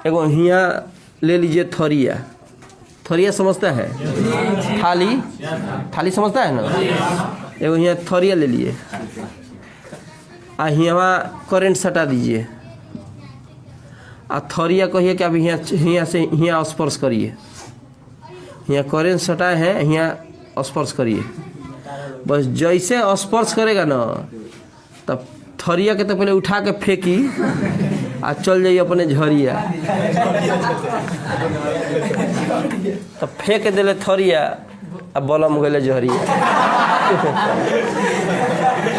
एगो हिया ले लीजिए थोरिया। थोरिया समझता है? थाली, थाली समझता है ना? एगो हिया थोरिया ले लिए आ हियावा करेंट सटा दीजिए आ थोरिया कहिए कि अब हिया से हिया स्पर्श करिए। हिया करेंट सटा है, हिया स्पर्श करिए। बस जैसे स्पर्श करेगा ना तब थोरिया के तो पहले उठा के फेंकी आ चल जाइए अपने झरिया। तो फेंक दिले थोरिया अब बलम गए झरिया।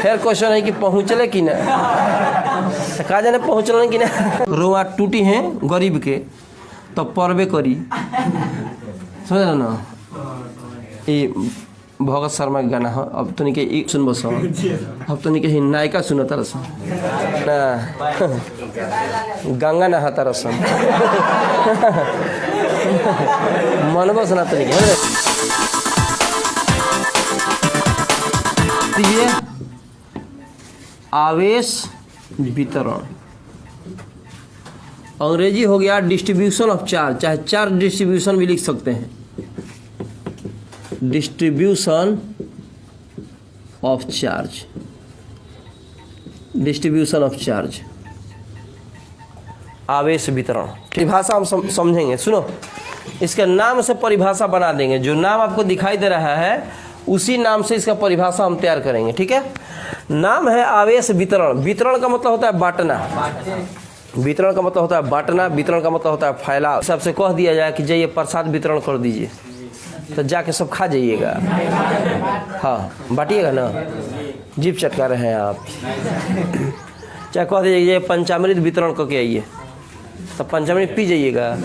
फिर क्वेश्चन है कि पहुँचले कि ना, तो कहा जाने पहुँचल कि ना। रोआ टूटी हैं गरीब के तो परबे करी, समझ ना। ये भगत शर्मा के गाना है। अब तो के सुनबो सो, अब तो के नायिका सुनो तरस ना, गंगा नहा तरस मनबो सुना तो ये आवेश वितरण अंग्रेजी हो गया डिस्ट्रीब्यूशन ऑफ चार्ज, चाहे चार्ज डिस्ट्रीब्यूशन भी लिख सकते हैं। Distribution of charge, distribution of charge, आवेश वितरण। परिभाषा हम समझेंगे। सुनो, इसके नाम से परिभाषा बना देंगे। जो नाम आपको दिखाई दे रहा है उसी नाम से इसका परिभाषा हम तैयार करेंगे, ठीक है। नाम है आवेश वितरण। वितरण का मतलब होता है बांटना, वितरण का मतलब होता है बांटना, वितरण का मतलब होता है फैलाव। सबसे कह दिया जाए कि जाइए प्रसाद वितरण कर दीजिए तो जाके सब खा जाइएगा, हाँ बांटिएगा ना। जीभ चटका रहे हैं आप। चाहे कह दीजिए पंचामृत वितरण करके आइए तो पंचामृत पी जाइएगा,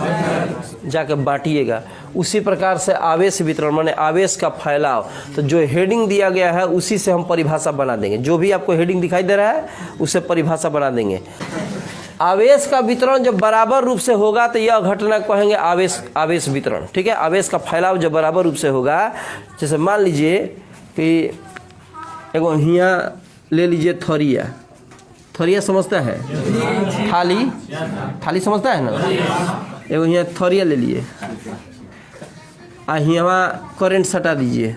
जाके बांटिएगा। उसी प्रकार से आवेश वितरण माने आवेश का फैलाव। तो जो हेडिंग दिया गया है उसी से हम परिभाषा बना देंगे। जो भी आपको हेडिंग दिखाई दे रहा है उससे परिभाषा बना देंगे। आवेश का वितरण जब बराबर रूप से होगा तो यह घटना कहेंगे आवेश वितरण, ठीक है। आवेश का फैलाव जब बराबर रूप से होगा, जैसे मान लीजिए कि एगो हिया ले लीजिए थोरिया। थोरिया समझता है? थाली, थाली समझता है ना? एगो हिया थोरिया ले लिए आ हियावा करेंट सटा दीजिए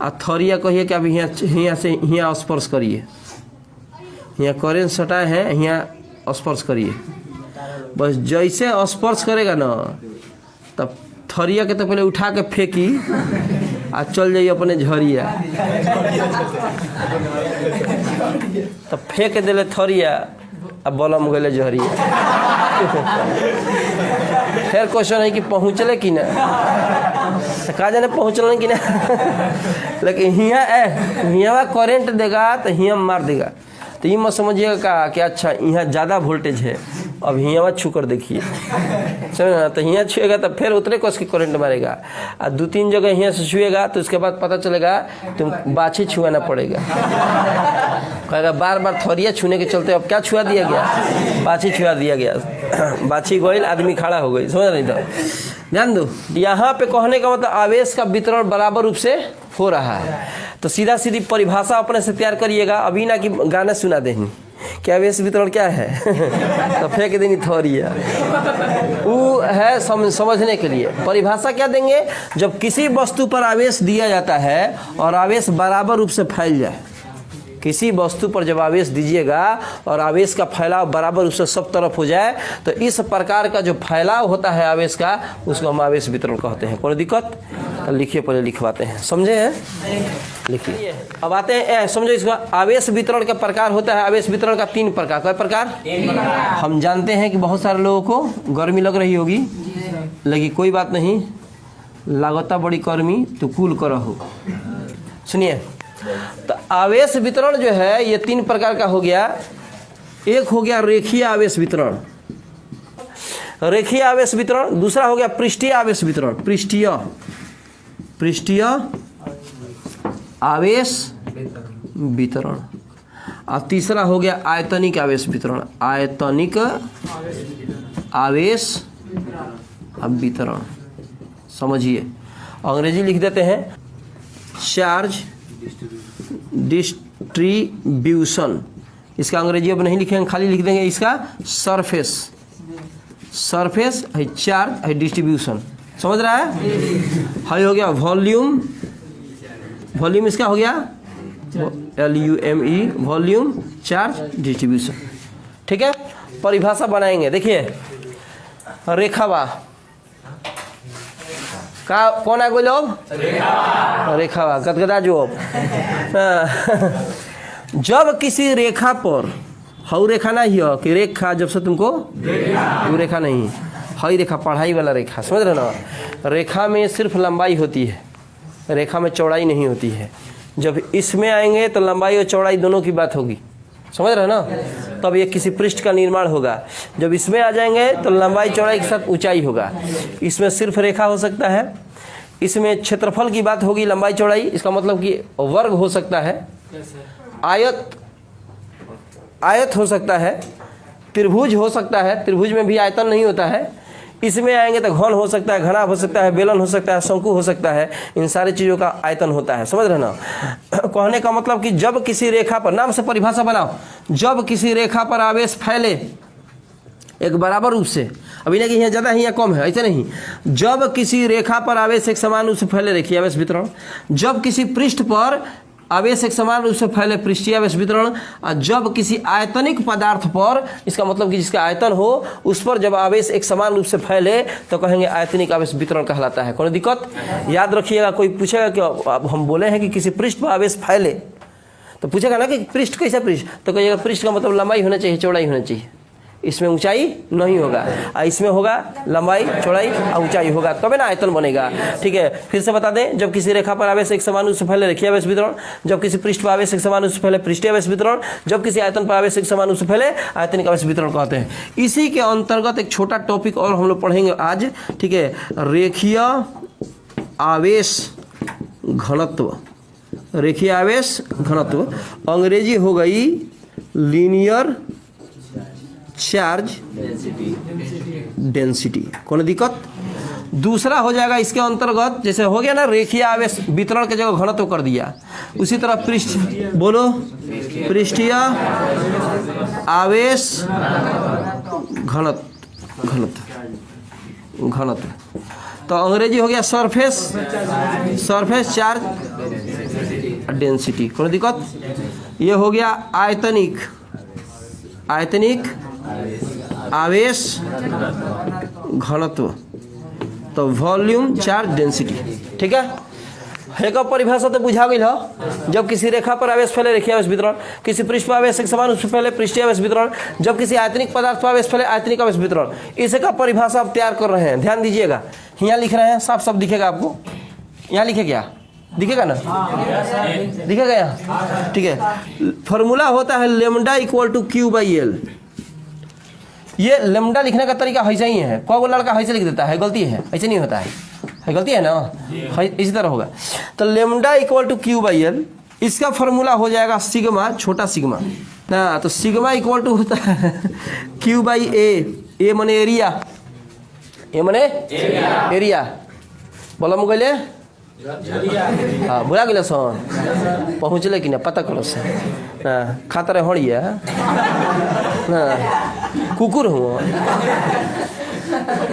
आ थोरिया कहिए कि अब हिया से हिया स्पर्श करिए। हिया करेंट सटा है, हिया स्पर्श करिए। बस जैसे स्पर्श करेगा ना तब थोरिया के तो पहले उठा के फेंकी आ चल जाइए अपने झरिया। तो फेंक दिले थोरिया अब बलम गए झरिया। फिर क्वेश्चन है कि पहुँचले कि ना, तो कहा जाने पहुँचल कि ना। लेकिन हिया करेंट देगा तो हिया मार देगा। तो ये मत समझिएगा कि अच्छा यहाँ ज़्यादा वोल्टेज है, अब हियाँ छू कर देखिए, समझ ना। तो हियाँ छुएगा तो फिर उतरे कस की करंट मारेगा और 2-3 जगह हियाँ से छुएगा तो उसके बाद पता चलेगा तुम बाछी छुआना पड़ेगा। कहेगा बार बार थोरिया छूने के चलते अब क्या छुआ दिया गया, बाछी छुआ दिया गया। बाछी गोइल, आदमी खड़ा हो गई, समझ नहीं। तो ध्यान दो, यहाँ पे कहने का मतलब आवेश का वितरण बराबर रूप से हो रहा है। तो सीधा सीधी परिभाषा अपने से तैयार करिएगा। अभी ना कि गाना सुना देनी कि आवेश वितरण क्या है। तो फेंक देनी थोरिया, वो है समझने के लिए। परिभाषा क्या देंगे? जब किसी वस्तु पर आवेश दिया जाता है और आवेश बराबर रूप से फैल जाए। किसी वस्तु पर जब आवेश दीजिएगा और आवेश का फैलाव बराबर रूप से सब तरफ हो जाए तो इस प्रकार का जो फैलाव होता है आवेश का, उसको हम आवेश वितरण कहते हैं। कोई दिक्कत? लिखिए, पहले लिखवाते हैं, समझे हैं? लिखिए। अब आते हैं समझो इसका। आवेश वितरण का प्रकार होता है, आवेश वितरण का 3 प्रकार। कई प्रकार? हम जानते हैं कि बहुत सारे लोगों को गर्मी लग रही होगी, लगी कोई बात नहीं, लागता बड़ी गर्मी तो कूल करो। सुनिए, तो आवेश वितरण जो है ये 3 प्रकार का हो गया। एक हो गया रेखीय आवेश वितरण, रेखीय आवेश वितरण। दूसरा हो गया पृष्ठीय आवेश वितरण, पृष्ठीय आवेश वितरण। और तीसरा हो गया आयतनिक आवेश वितरण, आयतनिक आवेश वितरण। समझिए, अंग्रेजी लिख देते हैं चार्ज डिस्ट्रीब्यूशन। इसका अंग्रेजी अब नहीं लिखेंगे, खाली लिख देंगे इसका सरफेस सरफेस, है चार्ज, है डिस्ट्रीब्यूशन। समझ रहा है? है हो गया वॉल्यूम, वॉल्यूम इसका हो गया LUME, वॉल्यूम, चार्ज, डिस्ट्रीब्यूशन। ठीक है, परिभाषा बनाएंगे। देखिए रेखावा का कौन आ गया? रेखावा गदगदा जो जब किसी रेखा पर, हाउ रेखा ना ही हो कि रेखा, जब से तुमको वो रेखा नहीं, हाई रेखा पढ़ाई वाला रेखा, समझ रहे ना? रेखा में सिर्फ लंबाई होती है, रेखा में चौड़ाई नहीं होती है। जब इसमें आएंगे तो लंबाई और चौड़ाई दोनों की बात होगी, समझ रहे ना? तब ये किसी पृष्ठ का निर्माण होगा। जब इसमें आ जाएंगे तो लंबाई चौड़ाई के साथ ऊंचाई होगा। इसमें सिर्फ रेखा हो सकता है, इसमें क्षेत्रफल की बात होगी, लंबाई चौड़ाई, इसका मतलब कि वर्ग हो सकता है, आयत, आयत हो सकता है, त्रिभुज हो सकता है, त्रिभुज में भी आयतन नहीं होता है। इसमें आएंगे तो घन हो सकता है, घना हो सकता है, बेलन हो सकता है, शंकु हो सकता है। इन सारी चीज़ों का आयतन होता है, समझ रहे ना? कहने का मतलब कि जब किसी रेखा पर, नाम से परिभाषा बनाओ, जब किसी रेखा पर आवेश फैले एक बराबर रूप से, अभी नहीं कि यहाँ ज़्यादा है या कम है, ऐसे नहीं। जब किसी रेखा पर आवेश एक समान रूप से फैले, रेखीय आवेश वितरण। जब किसी पृष्ठ पर आवेश एक समान रूप से फैले, पृष्ठीय आवेश वितरण। और जब किसी आयतनिक पदार्थ पर, इसका मतलब कि जिसका आयतन हो, उस पर जब आवेश एक समान रूप से फैले तो कहेंगे आयतनिक आवेश वितरण कहलाता है। कोई दिक्कत? याद रखिएगा, कोई पूछेगा कि अब हम बोले हैं कि किसी पृष्ठ पर आवेश फैले, तो पूछेगा ना कि पृष्ठ कैसा पृष्ठ, तो कहिएगा पृष्ठ का मतलब लंबाई होना चाहिए, चौड़ाई होना चाहिए। इसमें ऊंचाई नहीं होगा, इसमें होगा लंबाई, चौड़ाई और ऊंचाई होगा, तब ना आयतन बनेगा। ठीक है, फिर से बता दें, जब किसी रेखा पर आवेश एक समान रूप से फैले, रेखीय आवेश वितरण। जब किसी पृष्ठ पर आवेश एक समान रूप से फैले, पृष्ठीय आवेश वितरण। जब किसी आयतन पर आवेश एक समान रूप से फैले, आयतनिक आवेश वितरण कहते हैं। इसी के अंतर्गत एक छोटा टॉपिक और हम लोग पढ़ेंगे आज। ठीक है, रेखीय आवेश घनत्व, रेखीय आवेश घनत्व, अंग्रेजी हो गई लीनियर चार्ज डेंसिटी। कौन दिक्कत? दूसरा हो जाएगा इसके अंतर्गत, जैसे हो गया ना रेखीय आवेश वितरण के जगह घनत्व कर दिया, उसी तरह पृष्ठ, बोलो, पृष्ठीय आवेश घनत्व, घनत्व, घनत्व। तो अंग्रेजी हो गया सरफेस, सरफेस चार्ज डेंसिटी। कौन दिक्कत? ये हो गया आयतनिक, आयतनिक आवेश घनत्व, तो वॉल्यूम चार्ज डेंसिटी। ठीक है, एक परिभाषा तो बुझा गई हो। जब किसी रेखा पर आवेश फैले, रेखीय आवेश वितरण। किसी पृष्ठ पर आवेश एक समान रूप से फैले, पृष्ठीय आवेश वितरण। जब किसी आयतनिक पदार्थ पर आवेश फैले, आयतनिक आवेश वितरण। इसका परिभाषा आप तैयार कर रहे हैं, ध्यान दीजिएगा। यहाँ लिख रहे हैं, साफ साफ दिखेगा आपको। यहाँ लिखे क्या दिखेगा ना? दिखेगा यहाँ? ठीक है, फॉर्मूला होता है lambda equal to Q by l. ये लेमडा लिखने का तरीका ऐसा ही है। कौन को लड़का ऐसे लिख देता है? गलती है, ऐसे नहीं होता है, गलती है ना? इसी तरह होगा। तो lambda equal to Q by l, इसका फॉर्मूला हो जाएगा सिग्मा, छोटा सिग्मा ना। तो सिग्मा इक्वल टू होता है क्यू बाई ए मने एरिया, ए मने एरिया। बोला मुगले हाँ बुरा गल सन पहुँचले कि ना पता करो सन खातर हड़िया ना कुकुर हुआ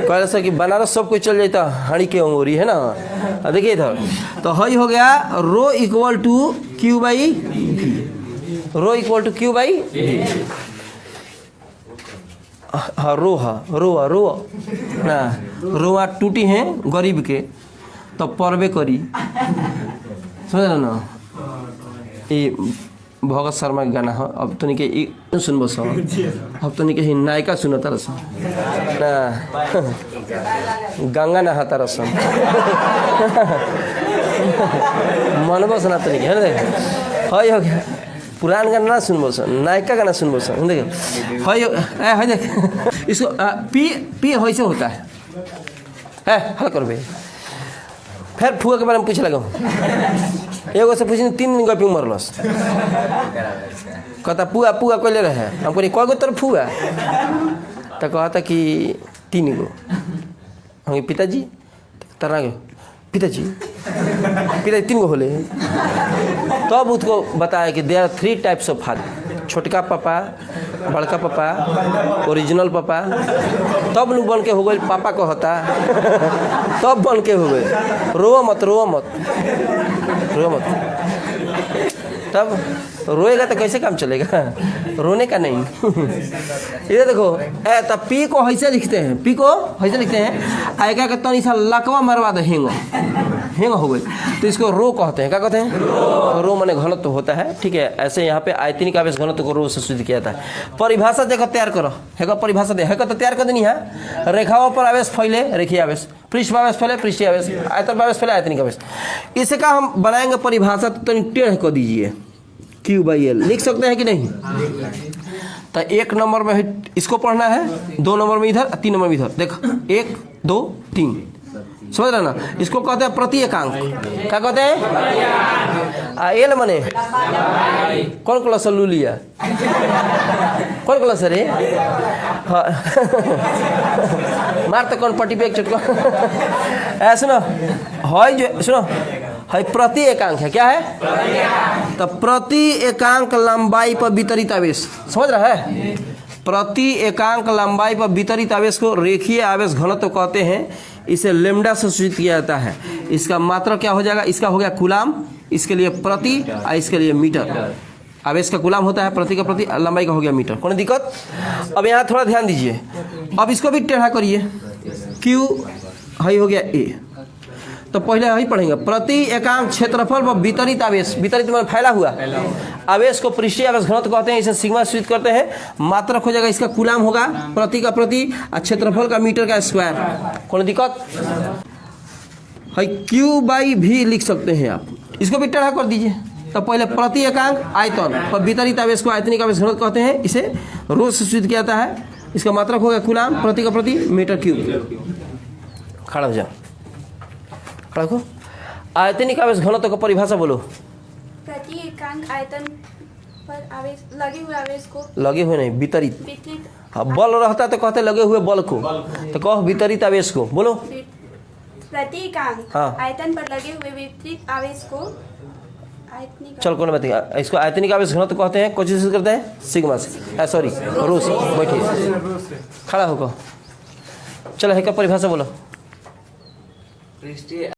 कह सर कि बनारस सब कोई चल जाता हाड़ी के अंगूरी है ना। देखिए इधर तो हई हो गया rho equal to Q by V, rho equal to Q by V. हाँ रो ना रोआ टूटी हैं गरीब के तो परबे करी समझ ना। ये भगत शर्मा के गाना है। अब तो नहीं सुनबो सो, अब तो नहीं नायिका सुनो तरस ना गंगा नहाता रस मनबो सुना तो नहीं है ना। हो गया पुरान गाना ना सुनबो सो, नायिका गाना सुनबो सो। देखो है देख इसको पी पी ऐसे होता है हल कर भाई। फिर फुआ के बारे में पूछे लगा एगो से पूछने 3 दिन गपी मरलस कहता पुआ पुआ कोई ले रहे हमको नहीं कौ गो तर फुआ तो कहता कि 3 गो। हम पिताजी तरह गए पिताजी 3 गो होले। तब उसको बताया कि देयर 3 टाइप्स ऑफ फादर, छोटका पापा बड़का पापा, ओरिजिनल पापा, तब लोग बन के हो गए पापा कहता तब बन के हो गए। रो मत रो मत रो मत, तब रोएगा तो कैसे काम चलेगा, रोने का नहीं। इधर देखो तब पी को ऐसे लिखते हैं, पी को ऐसे लिखते हैं, आएगा कि तनी सा लकवा मरवा दे, हेंगो हेंगो हो गई तो इसको रो कहते हैं। क्या कहते हैं? रो माने घनत्व तो होता है, ठीक है। ऐसे यहाँ पे आयतनिक आवेश घनत्व को रो से सिद्ध किया जाता है। परिभाषा देखो तैयार करो, है परिभाषा दे है तो तैयार कर देनी है। रेखाओं पर आवेश फैले, रेखीय आवेश, पृष्ठ आवेश फैले, पृष्ठीय आवेश, आयतन आवेश फैले, आयतनिक आवेश। इसका हम बनाएंगे परिभाषा, तो तनी टेढ़ कर दीजिए, Q/L लिख सकते हैं कि नहीं? तो 1 नंबर में इसको पढ़ना है, 2 नंबर में इधर, 3 नंबर में इधर। देखो 1 2 3, समझ रहे ना? इसको कहते हैं प्रति एकांक। क्या कहते हैं? एल मने कौन क्लास लू लिया, कौन क्लास रे? हाँ मार तो कौन पट्टी पे एक चुटको। सुनो है जो, सुनो है प्रति एकांक है। क्या है? तो प्रति एकांक लंबाई पर वितरित आवेश, समझ रहा है? प्रति एकांक लंबाई पर वितरित आवेश को रेखीय आवेश घनत्व कहते हैं। इसे लैम्डा से सूचित किया जाता है। इसका मात्रक क्या हो जाएगा? इसका हो गया कूलाम, इसके लिए प्रति और इसके लिए मीटर। आवेश का कूलाम होता है, प्रति का प्रति, लंबाई का हो गया मीटर। कौन दिक्कत? अब यहाँ थोड़ा ध्यान दीजिए, अब इसको भी टेढ़ा करिए। क्यू हाई हो गया ए, तो पहले यही पढ़ेंगे प्रति एकांक क्षेत्रफल पर वितरित आवेश, वितरित में फैला हुआ आवेश को पृष्ठीय आवेश घनत्व कहते हैं। इसे सिग्मा सूचित करते हैं। मात्रक हो जाएगा इसका कूलाम होगा, प्रति का प्रति और क्षेत्रफल का मीटर का स्क्वायर। कौन दिक्कत है? Q/V लिख सकते हैं आप, इसको भी टेढ़ा कर दीजिए। तो पहले प्रति एकांक आयतन पर वितरित आवेश को आयतनिक आवेश घनत्व कहते हैं। इसे रो से सूचित किया जाता है। इसका मात्रक होगा कूलाम, प्रति का प्रति, मीटर क्यूब। खड़ा हो जाओ, रखो। आयतनिक आवेश घनत्व का परिभाषा बोलो। प्रति एकांक आयतन पर आवेश, लगे हुए आवेश को, लगे हुए नहीं वितरित, हाँ बल रहता तो कहते लगे हुए बल को, तो कहो वितरित आवेश को बोलो। प्रति एकांक हाँ आयतन पर लगे हुए वितरित आवेश को आयतनिक, चल कौन बताएगा? इसको आयतनिक आवेश घनत्व कहते हैं। कोशिश करते हैं सिग्मा से, सॉरी रो से। बैठिए, खड़ा होकर चलो है का परिभाषा बोलो।